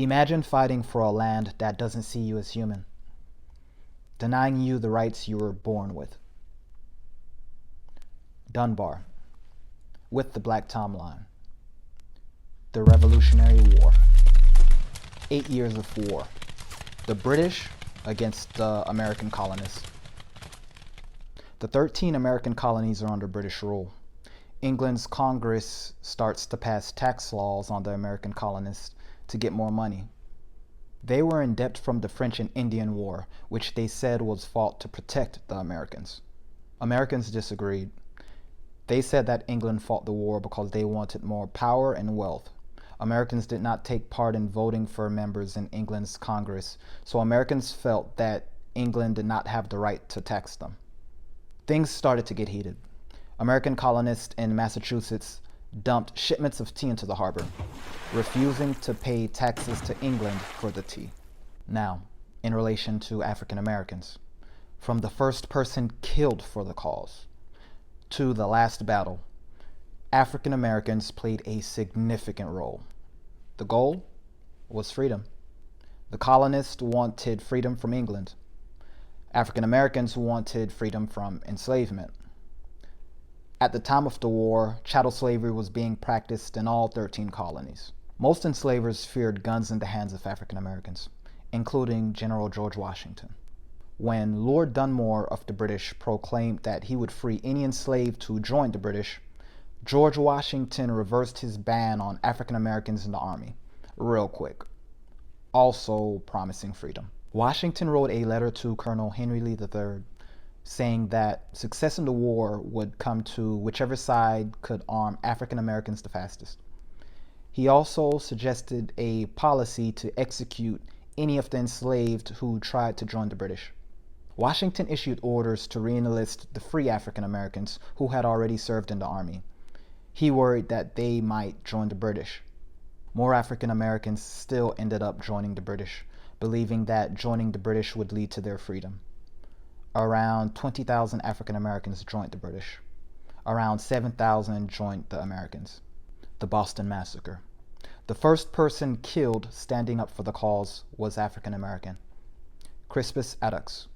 Imagine fighting for a land that doesn't see you as human, denying you the rights you were born with. Dunbar, with the Black Timeline. The Revolutionary War. 8 years of war. The British against the American colonists. The 13 American colonies are under British rule. England's Congress starts to pass tax laws on the American colonists to get more money. They were in debt from the French and Indian War, which they said was fought to protect the Americans. Americans disagreed. They said that England fought the war because they wanted more power and wealth. Americans did not take part in voting for members in England's Congress, so Americans felt that England did not have the right to tax them. Things started to get heated. American colonists in Massachusetts dumped shipments of tea into the harbor, refusing to pay taxes to England for the tea. Now, in relation to African Americans, from the first person killed for the cause to the last battle, African Americans played a significant role. The goal was freedom. The colonists wanted freedom from England. African Americans wanted freedom from enslavement. At the time of the war, chattel slavery was being practiced in all 13 colonies. Most enslavers feared guns in the hands of African Americans, including General George Washington. When Lord Dunmore of the British proclaimed that he would free any enslaved who joined the British, George Washington reversed his ban on African Americans in the army, real quick, also promising freedom. Washington wrote a letter to Colonel Henry Lee III saying that success in the war would come to whichever side could arm African Americans the fastest. He also suggested a policy to execute any of the enslaved who tried to join the British. Washington issued orders to re-enlist the free African Americans who had already served in the army. He worried that they might join the British. More African Americans still ended up joining the British, believing that joining the British would lead to their freedom. Around 20,000 African Americans joined the British. Around 7,000 joined the Americans. The Boston Massacre. The first person killed standing up for the cause was African American, Crispus Attucks.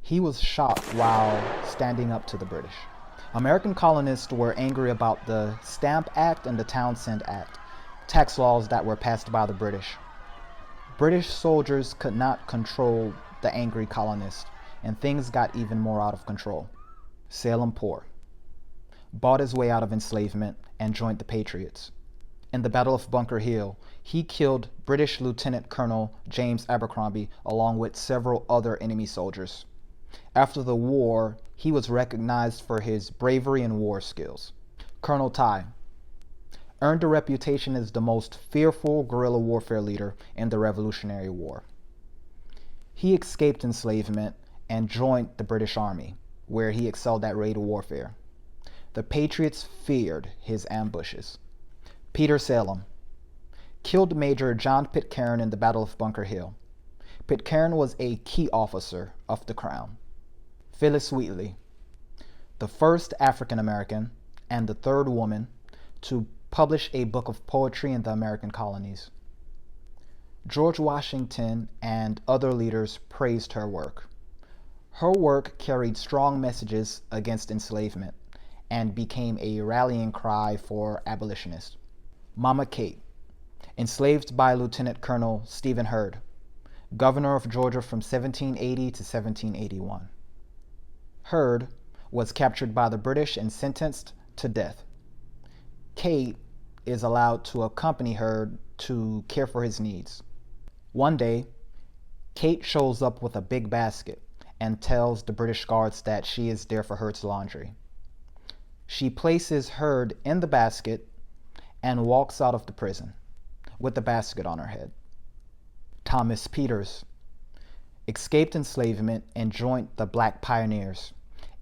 He was shot while standing up to the British. American colonists were angry about the Stamp Act and the Townshend Act, tax laws that were passed by the British. British soldiers could not control the angry colonists, and things got even more out of control. Salem Poor bought his way out of enslavement and joined the Patriots. In the Battle of Bunker Hill, he killed British Lieutenant Colonel James Abercrombie along with several other enemy soldiers. After the war, he was recognized for his bravery and war skills. Colonel Ty earned a reputation as the most fearful guerrilla warfare leader in the Revolutionary War. He escaped enslavement and joined the British Army, where he excelled at raid warfare. The Patriots feared his ambushes. Peter Salem killed Major John Pitcairn in the Battle of Bunker Hill. Pitcairn was a key officer of the Crown. Phyllis Wheatley, the first African American and the third woman to publish a book of poetry in the American colonies. George Washington and other leaders praised her work. Her work carried strong messages against enslavement and became a rallying cry for abolitionists. Mama Kate, enslaved by Lieutenant Colonel Stephen Hurd, governor of Georgia from 1780 to 1781. Hurd was captured by the British and sentenced to death. Kate is allowed to accompany Hurd to care for his needs. One day, Kate shows up with a big basket and tells the British guards that she is there for Hurd's laundry. She places Hurd in the basket and walks out of the prison with the basket on her head. Thomas Peters escaped enslavement and joined the Black Pioneers,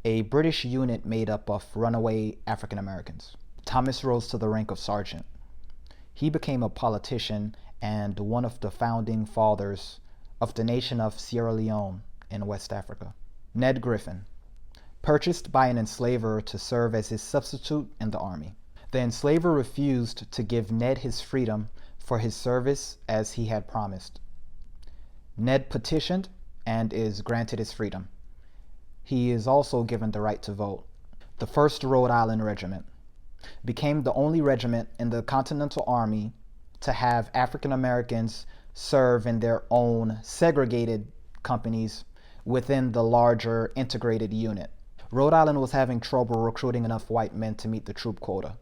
a British unit made up of runaway African Americans. Thomas rose to the rank of sergeant. He became a politician and one of the founding fathers of the nation of Sierra Leone in West Africa. Ned Griffin, purchased by an enslaver to serve as his substitute in the army. The enslaver refused to give Ned his freedom for his service as he had promised. Ned petitioned and is granted his freedom. He is also given the right to vote. The 1st Rhode Island Regiment became the only regiment in the Continental Army to have African Americans serve in their own segregated companies within the larger integrated unit. Rhode Island was having trouble recruiting enough white men to meet the troop quota.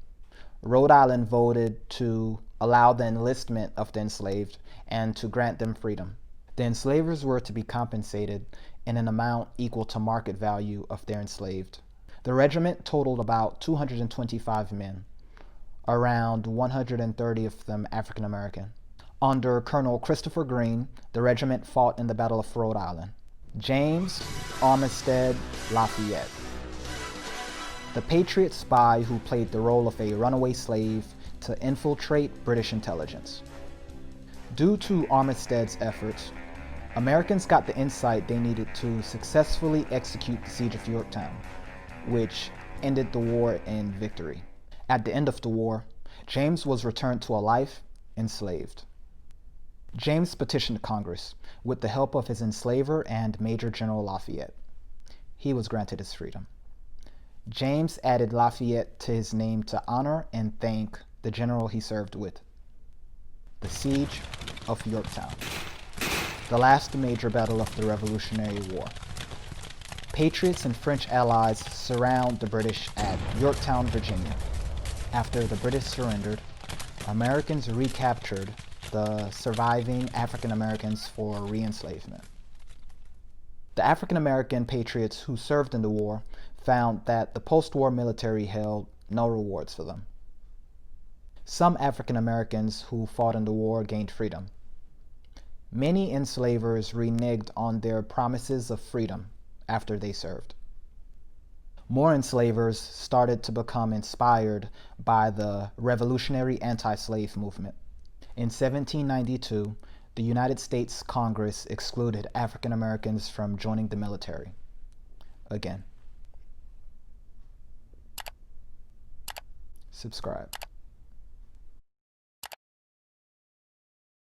Rhode Island voted to allow the enlistment of the enslaved and to grant them freedom. The enslavers were to be compensated in an amount equal to market value of their enslaved. The regiment totaled about 225 men, around 130 of them African American. Under Colonel Christopher Green, the regiment fought in the Battle of Rhode Island. James Armistead Lafayette, the Patriot spy who played the role of a runaway slave to infiltrate British intelligence. Due to Armistead's efforts, Americans got the insight they needed to successfully execute the siege of Yorktown, which ended the war in victory. At the end of the war, James was returned to a life enslaved. James petitioned Congress with the help of his enslaver and Major General Lafayette. He was granted his freedom. James added Lafayette to his name to honor and thank the general he served with. The Siege of Yorktown, the last major battle of the Revolutionary War. Patriots and French allies surround the British at Yorktown, Virginia. After the British surrendered, Americans recaptured the surviving African Americans for re-enslavement. The African American patriots who served in the war found that the post-war military held no rewards for them. Some African Americans who fought in the war gained freedom. Many enslavers reneged on their promises of freedom after they served. More enslavers started to become inspired by the revolutionary anti-slave movement. In 1792, the United States Congress excluded African Americans from joining the military. Again. Subscribe.